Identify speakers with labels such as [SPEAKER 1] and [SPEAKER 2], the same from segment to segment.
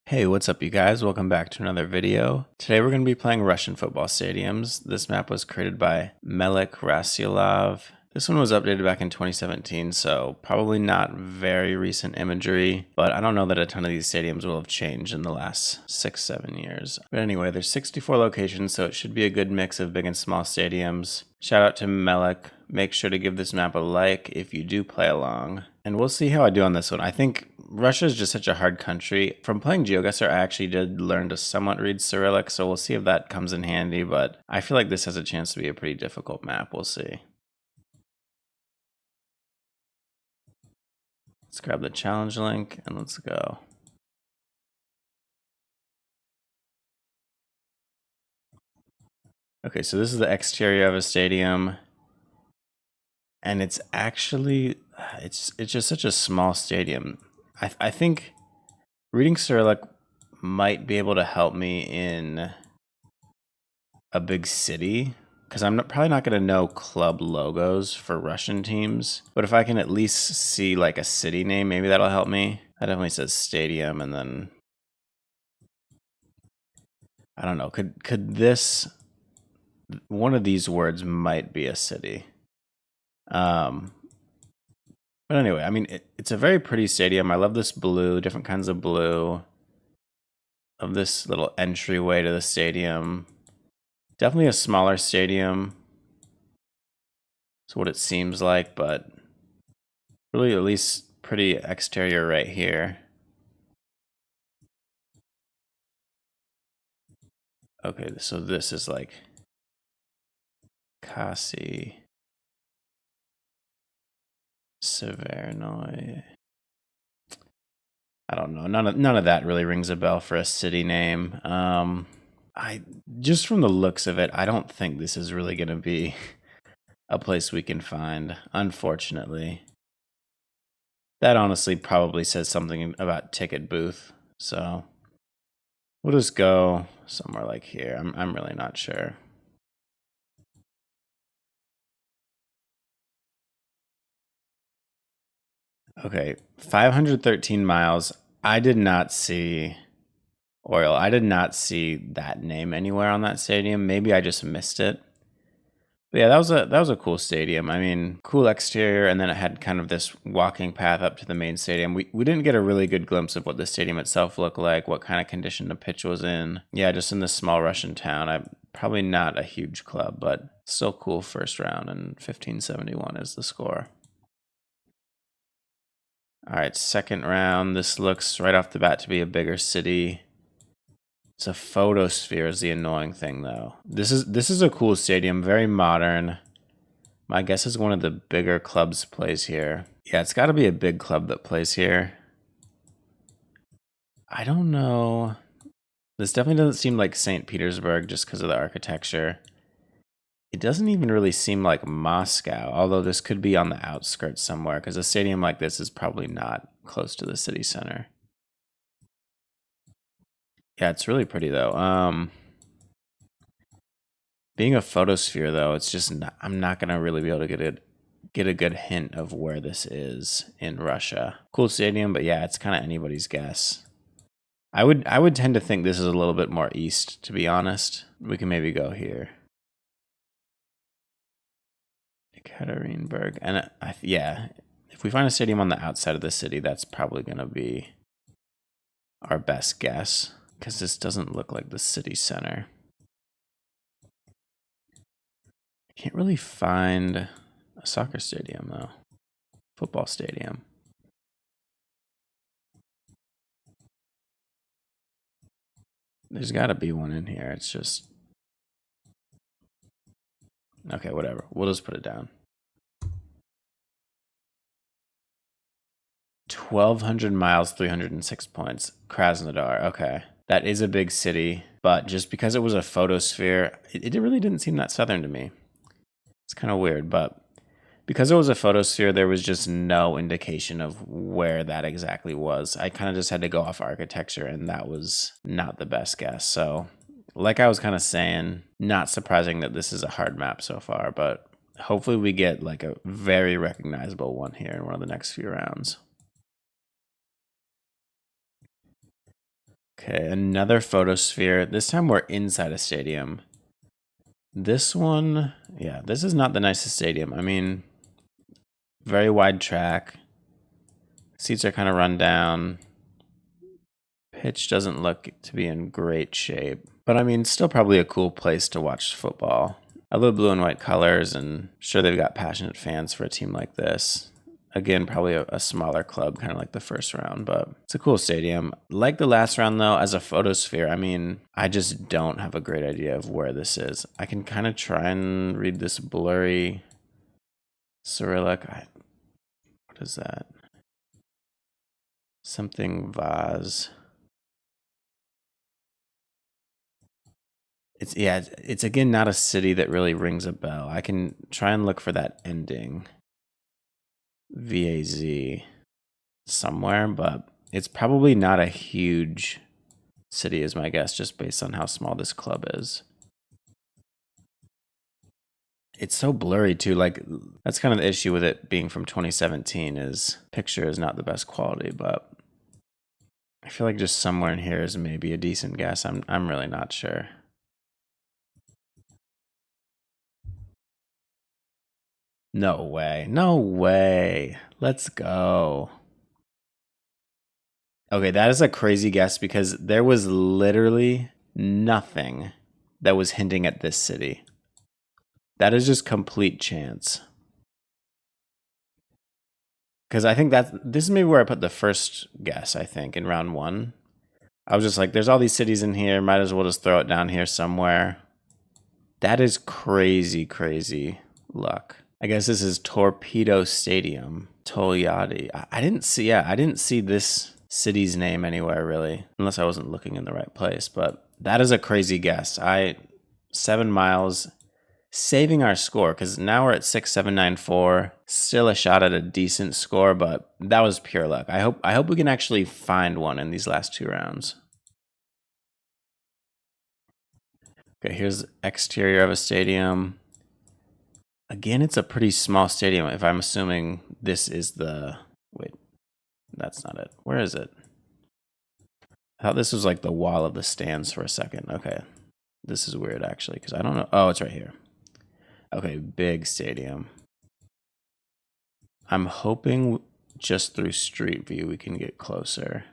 [SPEAKER 1] Hey, what's up you guys? Welcome back to another video. Today we're going to be playing Russian football stadiums. This map was created by Melik Rasulov. This one was updated back in 2017, so probably not very recent imagery, but I don't know that a ton of these stadiums will have changed in the last 6-7 years. But anyway, there's 64 locations, so it should be a good mix of big and small stadiums. Shout out to Melik. Make sure to give this map a like if you do play along. And we'll see how I do on this one. I think Russia is just such a hard country. From playing Geoguessr, I actually did learn to somewhat read Cyrillic, so we'll see if that comes in handy, but I feel like this has a chance to be a pretty difficult map. We'll see. Let's grab the challenge link and let's go. Okay, so this is the exterior of a stadium. And it's actually, it's just such a small stadium. I think reading Cyrillic might be able to help me in a big city, because I'm probably not going to know club logos for Russian teams. But if I can at least see like a city name, maybe that'll help me. That definitely says stadium, and then I don't know. Could this, one of these words might be a city. But anyway, I mean, it's a very pretty stadium. I love this blue, different kinds of blue. Of this little entryway to the stadium. Definitely a smaller stadium. That's what it seems like, but really at least pretty exterior right here. Okay, so this is like Kasi Severnoi. I don't know. None of that really rings a bell for a city name. I just from the looks of it, I don't think this is really going to be a place we can find, unfortunately. That honestly probably says something about ticket booth. So we'll just go somewhere like here. I'm really not sure. Okay, 513 miles. I did not see Oriole. I did not see that name anywhere on that stadium. Maybe I just missed it. But yeah, that was a cool stadium. I mean, cool exterior, and then it had kind of this walking path up to the main stadium. We didn't get a really good glimpse of what the stadium itself looked like, what kind of condition the pitch was in. Yeah, just in this small Russian town. Probably not a huge club, but still cool first round, and 1571 is the score. All right, second round. This looks right off the bat to be a bigger city. It's a photosphere is the annoying thing, though. This is a cool stadium, very modern. My guess is one of the bigger clubs plays here. Yeah, it's got to be a big club that plays here. I don't know. This definitely doesn't seem like St. Petersburg just because of the architecture. It doesn't even really seem like Moscow, although this could be on the outskirts somewhere, because a stadium like this is probably not close to the city center. Yeah, it's really pretty though. Being a photosphere though, it's just I'm not gonna really be able to get a good hint of where this is in Russia. Cool stadium, but yeah, it's kind of anybody's guess. I would tend to think this is a little bit more east, to be honest. We can maybe go here. Ekaterinburg. And yeah, if we find a stadium on the outside of the city, that's probably going to be our best guess, because this doesn't look like the city center. I can't really find a soccer stadium, though. Football stadium. There's got to be one in here. It's just... Okay, whatever. We'll just put it down. 1,200 miles, 306 points. Krasnodar. Okay. That is a big city, but just because it was a photosphere, it really didn't seem that southern to me. It's kind of weird, but because it was a photosphere, there was just no indication of where that exactly was. I kind of just had to go off architecture, and that was not the best guess. So, like I was kind of saying, not surprising that this is a hard map so far, but hopefully we get like a very recognizable one here in one of the next few rounds. Okay, another photosphere. This time we're inside a stadium. This one, yeah, this is not the nicest stadium. I mean, very wide track. Seats are kind of run down. Pitch doesn't look to be in great shape. But I mean, still probably a cool place to watch football. I love blue and white colors, and sure they've got passionate fans for a team like this. Again, probably a smaller club, kind of like the first round, but it's a cool stadium. Like the last round, though, as a photosphere, I mean, I just don't have a great idea of where this is. I can kind of try and read this blurry Cyrillic. What is that? Something vase. It's again not a city that really rings a bell. I can try and look for that ending. VAZ somewhere, but it's probably not a huge city is my guess, just based on how small this club is. It's so blurry too, like that's kind of the issue with it being from 2017 is picture is not the best quality, but I feel like just somewhere in here is maybe a decent guess. I'm really not sure. No way. No way. Let's go. Okay, that is a crazy guess because there was literally nothing that was hinting at this city. That is just complete chance. Because I think this is maybe where I put the first guess, I think, in round one. I was just like, there's all these cities in here. Might as well just throw it down here somewhere. That is crazy, crazy luck. I guess this is Torpedo Stadium, Tolyatti. I didn't see this city's name anywhere really, unless I wasn't looking in the right place. But that is a crazy guess. 7 miles, saving our score because now we're at 6,794. Still a shot at a decent score, but that was pure luck. I hope we can actually find one in these last 2 rounds. Okay, here's the exterior of a stadium. Again, it's a pretty small stadium. If I'm assuming this is wait, that's not it. Where is it? I thought this was like the wall of the stands for a second. Okay, this is weird actually because I don't know. Oh, it's right here. Okay, big stadium. I'm hoping just through street view we can get closer.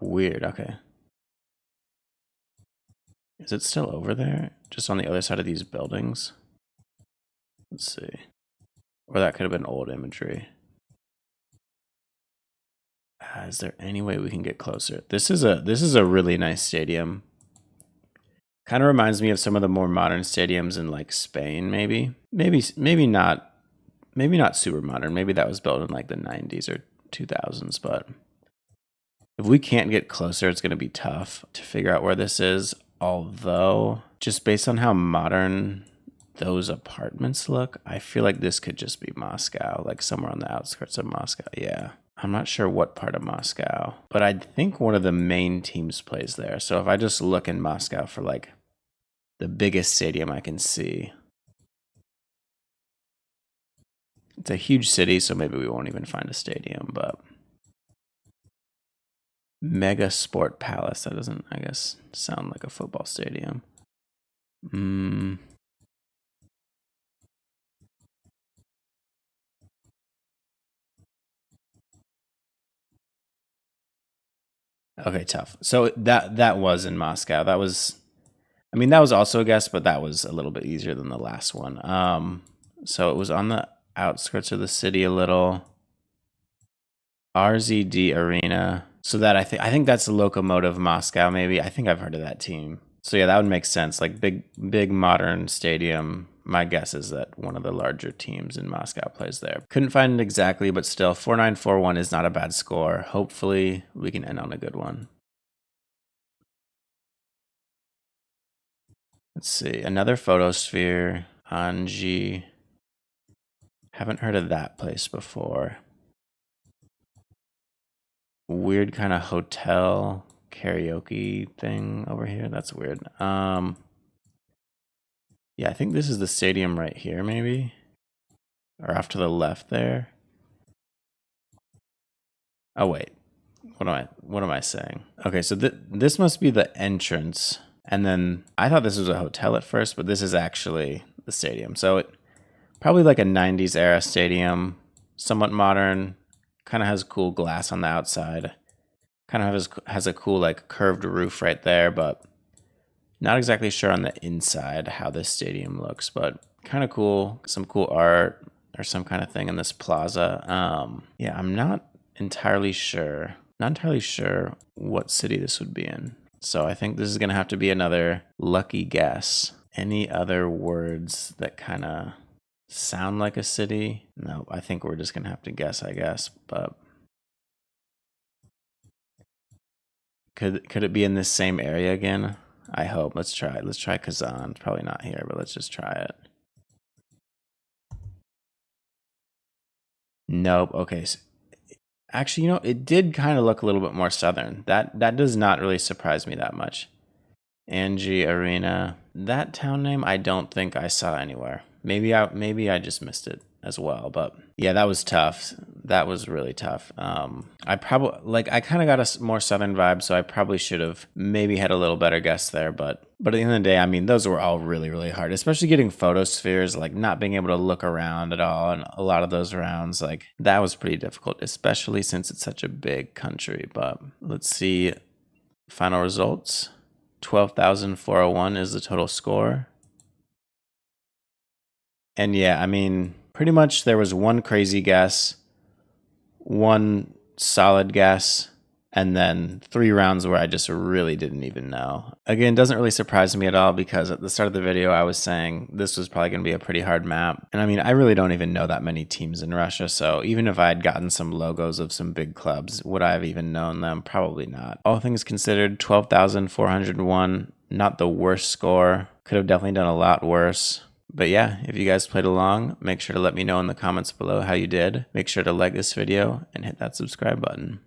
[SPEAKER 1] Weird, okay. Is it still over there? Just on the other side of these buildings? Let's see. Or that could have been old imagery. Is there any way we can get closer? This is a really nice stadium. Kind of reminds me of some of the more modern stadiums in like Spain, maybe. Maybe not super modern. Maybe that was built in like the 90s or 2000s, but if we can't get closer, it's going to be tough to figure out where this is. Although, just based on how modern those apartments look, I feel like this could just be Moscow, like somewhere on the outskirts of Moscow. Yeah. I'm not sure what part of Moscow, but I think one of the main teams plays there. So if I just look in Moscow for like the biggest stadium I can see, it's a huge city, so maybe we won't even find a stadium, but Mega Sport Palace, that doesn't, I guess, sound like a football stadium. Okay, tough. So that was in Moscow. That was also a guess, but that was a little bit easier than the last one. So it was on the outskirts of the city a little. RZD Arena. So that I think that's the Lokomotiv Moscow, maybe. I think I've heard of that team. So yeah, that would make sense. Like big modern stadium. My guess is that one of the larger teams in Moscow plays there. Couldn't find it exactly, but still 4941 is not a bad score. Hopefully we can end on a good one. Let's see. Another photosphere. Anji. Haven't heard of that place before. Weird kind of hotel karaoke thing over here. That's weird. Yeah, I think this is the stadium right here, maybe. Or off to the left there. Oh, wait. what am I saying? Okay, so this must be the entrance. And then I thought this was a hotel at first, but this is actually the stadium. So it probably like a 90s era stadium, somewhat modern, kind of has cool glass on the outside. Kind of has a cool like curved roof right there, but not exactly sure on the inside how this stadium looks, but kind of cool. Some cool art or some kind of thing in this plaza. Yeah, I'm not entirely sure. Not entirely sure what city this would be in. So I think this is going to have to be another lucky guess. Any other words that kind of sound like a city? No, I think we're just going to have to guess, I guess. But could it be in this same area again? I hope. Let's try it. Let's try Kazan. It's probably not here, but let's just try it. Nope. Okay. So, actually, it did kind of look a little bit more southern. That does not really surprise me that much. Angie Arena. That town name I don't think I saw anywhere. Maybe I just missed it as well, but yeah, that was tough. That was really tough. I kind of got a more southern vibe, so I probably should have maybe had a little better guess there, but at the end of the day, I mean, those were all really, really hard, especially getting photospheres, like not being able to look around at all. And a lot of those rounds, like that was pretty difficult, especially since it's such a big country. But let's see final results. 12,401 is the total score. And yeah, I mean, pretty much there was one crazy guess, one solid guess, and then 3 rounds where I just really didn't even know. Again, doesn't really surprise me at all because at the start of the video, I was saying this was probably going to be a pretty hard map. And I mean, I really don't even know that many teams in Russia. So even if I had gotten some logos of some big clubs, would I have even known them? Probably not. All things considered, 12,401, not the worst score. Could have definitely done a lot worse. But yeah, if you guys played along, make sure to let me know in the comments below how you did. Make sure to like this video and hit that subscribe button.